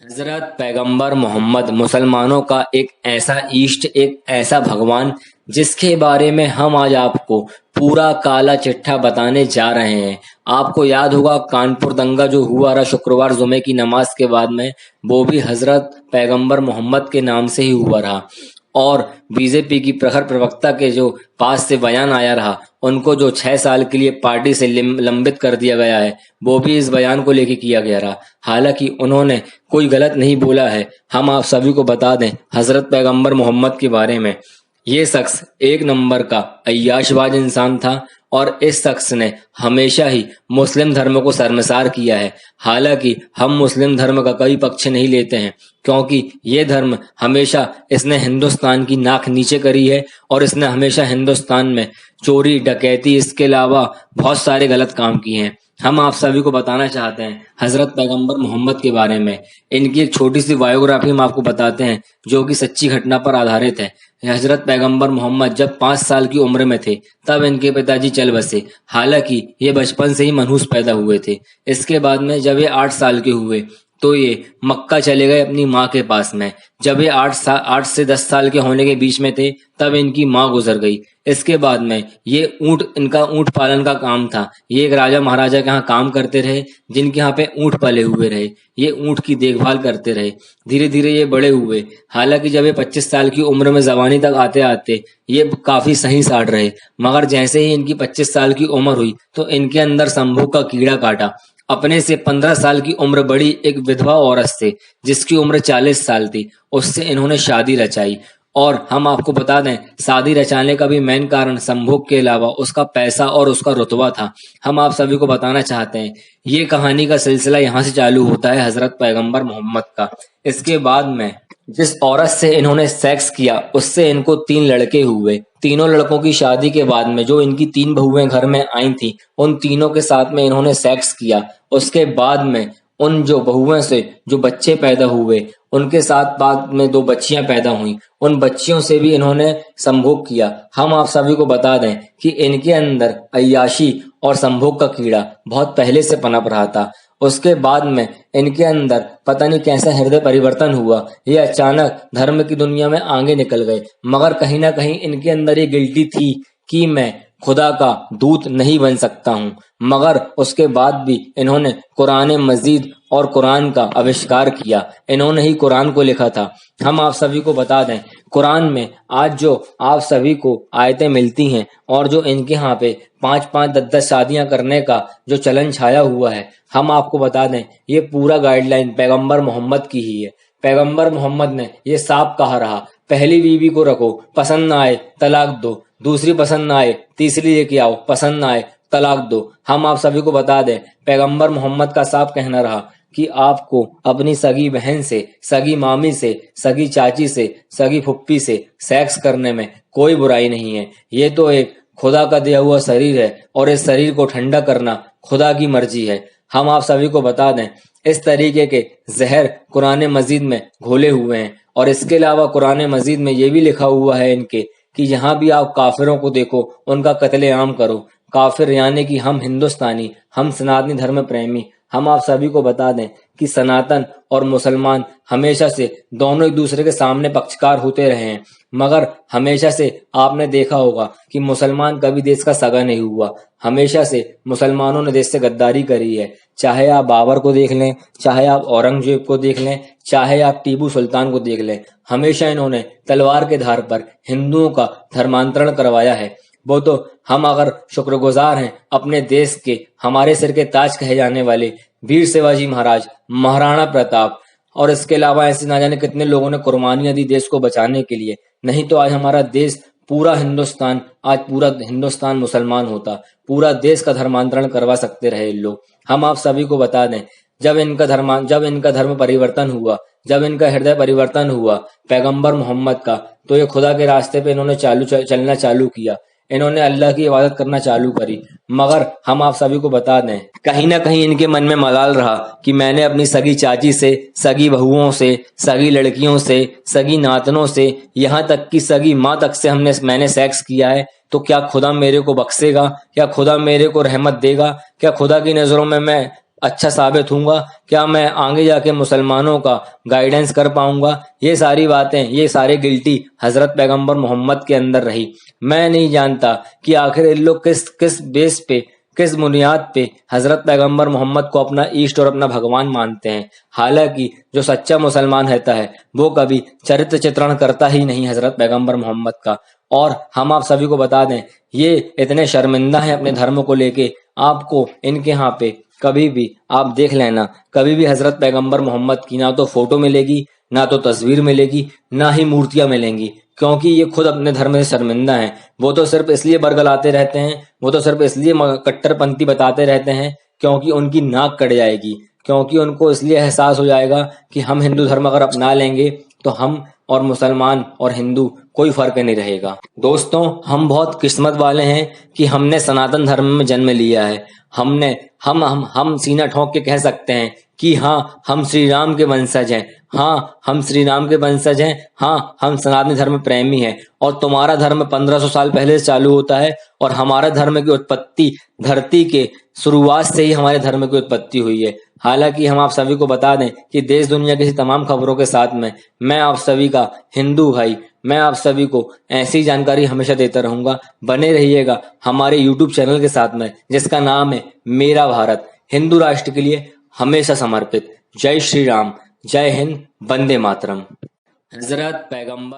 हजरत पैगंबर मोहम्मद मुसलमानों का एक ऐसा इष्ट, एक ऐसा भगवान जिसके बारे में हम आज आपको पूरा काला चिट्ठा बताने जा रहे हैं। आपको याद होगा कानपुर दंगा जो हुआ रहा शुक्रवार जुमे की नमाज के बाद में, वो भी हजरत पैगंबर मोहम्मद के नाम से ही हुआ रहा। और बीजेपी की प्रखर प्रवक्ता के जो पास से बयान आया रहा, उनको जो 6 साल के लिए पार्टी से लंबित कर दिया गया है, वो भी इस बयान को लेके किया गया रहा। हालांकि उन्होंने कोई गलत नहीं बोला है। हम आप सभी को बता दें हजरत पैगंबर मोहम्मद के बारे में, ये शख्स एक नंबर का अय्याशबाज इंसान था और इस शख्स ने हमेशा ही मुस्लिम धर्म को शर्मसार किया है। हालांकि हम मुस्लिम धर्म का कोई पक्ष नहीं लेते हैं, क्योंकि ये धर्म हमेशा इसने हिंदुस्तान की नाक नीचे करी है और इसने हमेशा हिंदुस्तान में चोरी, डकैती, इसके अलावा बहुत सारे गलत काम किए हैं। हम आप सभी को बताना चाहते हैं हजरत पैगंबर मोहम्मद के बारे में। इनकी एक छोटी सी बायोग्राफी हम आपको बताते हैं जो कि सच्ची घटना पर आधारित है। हजरत पैगंबर मोहम्मद जब 5 साल की उम्र में थे तब इनके पिताजी चल बसे। हालांकि ये बचपन से ही मनहूस पैदा हुए थे। इसके बाद में जब ये 8 साल के हुए तो ये मक्का चले गए अपनी माँ के पास में। जब ये 8 से 10 साल के होने के बीच में थे तब इनकी माँ गुजर गई। इसके बाद में ये इनका ऊँट पालन का काम था। ये एक राजा महाराजा के यहाँ काम करते रहे, जिनके यहाँ पे ऊँट पले हुए रहे। ये ऊँट की देखभाल करते रहे। धीरे धीरे ये बड़े हुए। हालांकि जब ये 25 साल की उम्र में जवानी तक आते आते ये काफी सही साड़ रहे, मगर जैसे ही इनकी 25 साल की उम्र हुई तो इनके अंदर संभोग का कीड़ा काटा। अपने से 15 साल की उम्र बड़ी एक विधवा औरत से, जिसकी उम्र 40 साल थी, उससे इन्होंने शादी रचाई। और हम आपको बता दें शादी रचाने का भी मेन कारण संभोग के अलावा उसका पैसा और उसका रुतबा था। हम आप सभी को बताना चाहते हैं ये कहानी का सिलसिला यहाँ से चालू होता है हजरत पैगंबर मोहम्मद का। इसके बाद में जिस औरत से इन्होंने सेक्स किया उससे इनको 3 लड़के हुए। तीनों लड़कों की शादी के बाद में जो इनकी 3 बहुएं घर में आई थी, उन तीनों के साथ में इन्होंने सेक्स किया। उसके बाद में उन जो बहुओं से जो बच्चे पैदा हुए, उनके साथ बाद में 2 बच्चियां पैदा हुई। उन बच्चियों से भी इन्होंने संभोग किया। हम आप सभी को बता दें कि इनके अंदर अय्याशी और संभोग का कीड़ा बहुत पहले से पनप रहा था। उसके बाद में इनके अंदर पता नहीं कैसा हृदय परिवर्तन हुआ, ये अचानक धर्म की दुनिया में आगे निकल गए। मगर कहीं ना कहीं इनके अंदर ये गिल्टी थी कि मैं खुदा का दूत नहीं बन सकता हूँ। मगर उसके बाद भी इन्होंने कुरान मजीद और कुरान का आविष्कार किया। इन्होंने ही कुरान को लिखा था। हम आप सभी को बता दें कुरान में आज जो आप सभी को आयतें मिलती हैं और जो इनके यहाँ पे 5-5, 10-10 शादियां करने का जो चलन छाया हुआ है, हम आपको बता दें ये पूरा गाइडलाइन पैगंबर मोहम्मद की ही है। पैगंबर मोहम्मद ने ये साफ कहा रहा, पहली बीवी को रखो, पसंद ना आए तलाक दो, दूसरी पसंद ना आए तीसरी लेके आओ, पसंद ना आए तलाक दो। हम आप सभी को बता दें पैगंबर मोहम्मद का साफ कहना रहा कि आपको अपनी सगी बहन से, सगी मामी से, सगी चाची से, सगी फुप्पी से सेक्स करने में कोई बुराई नहीं है। ये तो एक खुदा का दिया हुआ शरीर है और इस शरीर को ठंडा करना खुदा की मर्जी है। हम आप सभी को बता दें इस तरीके के जहर कुरान मजीद में घोले हुए हैं। और इसके अलावा कुरान मजीद में ये भी लिखा हुआ है इनके कि जहाँ भी आप काफिरों को देखो उनका कत्लेआम करो। काफिर यानी कि हम हिंदुस्तानी, हम सनातनी धर्म प्रेमी। हम आप सभी को बता दें कि सनातन और मुसलमान हमेशा से दोनों एक दूसरे के सामने पक्षकार होते रहे हैं, मगर हमेशा से आपने देखा होगा कि मुसलमान कभी देश का सगा नहीं हुआ। हमेशा से मुसलमानों ने देश से गद्दारी करी है। चाहे आप बाबर को देख लें, चाहे आप औरंगजेब को देख लें, चाहे आप टीपू सुल्तान को देख लें, हमेशा इन्होंने तलवार के धार पर हिंदुओं का धर्मांतरण करवाया है। वो तो हम अगर शुक्रगुजार हैं अपने देश के, हमारे सिर के ताज कहे जाने वाले वीर शिवाजी महाराज, महाराणा प्रताप, और इसके अलावा ऐसे ना जाने कितने लोगों ने कुर्बानियां दी देश को बचाने के लिए। नहीं तो आज हमारा देश, पूरा हिंदुस्तान मुसलमान होता। पूरा देश का धर्मांतरण करवा सकते रहे लोग। हम आप सभी को बता दें जब इनका धर्म परिवर्तन हुआ, जब इनका हृदय परिवर्तन हुआ पैगंबर मोहम्मद का, तो ये खुदा के रास्ते पे इन्होंने चलना चालू किया। इन्होंने अल्लाह की इबादत करना चालू करी। मगर हम आप सभी को बता दें कहीं ना कहीं इनके मन में मलाल रहा कि मैंने अपनी सगी चाची से, सगी बहुओं से, सगी लड़कियों से, सगी नातनों से, यहाँ तक कि सगी माँ तक से मैंने सेक्स किया है। तो क्या खुदा मेरे को बख्शेगा? क्या खुदा मेरे को रहमत देगा? क्या खुदा की नजरों में मैं अच्छा साबित होऊंगा? क्या मैं आगे जाके मुसलमानों का गाइडेंस कर पाऊंगा? ये सारी बातें, ये सारे गिल्टी हजरत पैगंबर मोहम्मद के अंदर रही। मैं नहीं जानता कि आखिर इन लोग किस किस बेस पे, किस बुनियाद पे हजरत पैगंबर मोहम्मद को अपना ईष्ट और अपना भगवान मानते हैं। हालांकि जो सच्चा मुसलमान रहता है वो कभी चरित्र चित्रण करता ही नहीं हजरत पैगंबर मोहम्मद का। और हम आप सभी को बता दें, ये इतने शर्मिंदा हैं अपने धर्म को लेके, आपको इनके यहाँ पे कभी भी आप देख लेना, कभी भी हजरत पैगंबर मोहम्मद की ना तो फोटो मिलेगी, ना तो तस्वीर मिलेगी, ना ही मूर्तियां मिलेंगी, क्योंकि ये खुद अपने धर्म से शर्मिंदा हैं। वो तो सिर्फ इसलिए बरगलाते रहते हैं, वो तो सिर्फ इसलिए कट्टरपंथी बताते रहते हैं क्योंकि उनकी नाक कट जाएगी, क्योंकि उनको इसलिए एहसास हो जाएगा कि हम हिंदू धर्म अगर अपना लेंगे तो हम और मुसलमान और हिंदू कोई फर्क नहीं रहेगा। दोस्तों, हम बहुत किस्मत वाले हैं कि हमने सनातन धर्म में जन्म लिया है। हमने हम सीना ठोक के कह सकते हैं कि हाँ, हम श्री राम के वंशज हैं। हाँ, हम श्री राम के वंशज हैं। हाँ, हम सनातन धर्म प्रेमी हैं। और तुम्हारा धर्म 1500 साल पहले से चालू होता है और हमारा धर्म की उत्पत्ति धरती के शुरुआत से ही हमारे धर्म की उत्पत्ति हुई है। हालांकि हम आप सभी को बता दें कि देश दुनिया की तमाम खबरों के साथ में मैं आप सभी का हिंदू भाई, मैं आप सभी को ऐसी जानकारी हमेशा देता रहूंगा। बने रहिएगा हमारे YouTube चैनल के साथ में, जिसका नाम है मेरा भारत, हिंदू राष्ट्र के लिए हमेशा समर्पित। जय श्री राम, जय हिंद, वंदे मातरम। हजरत पैगंबर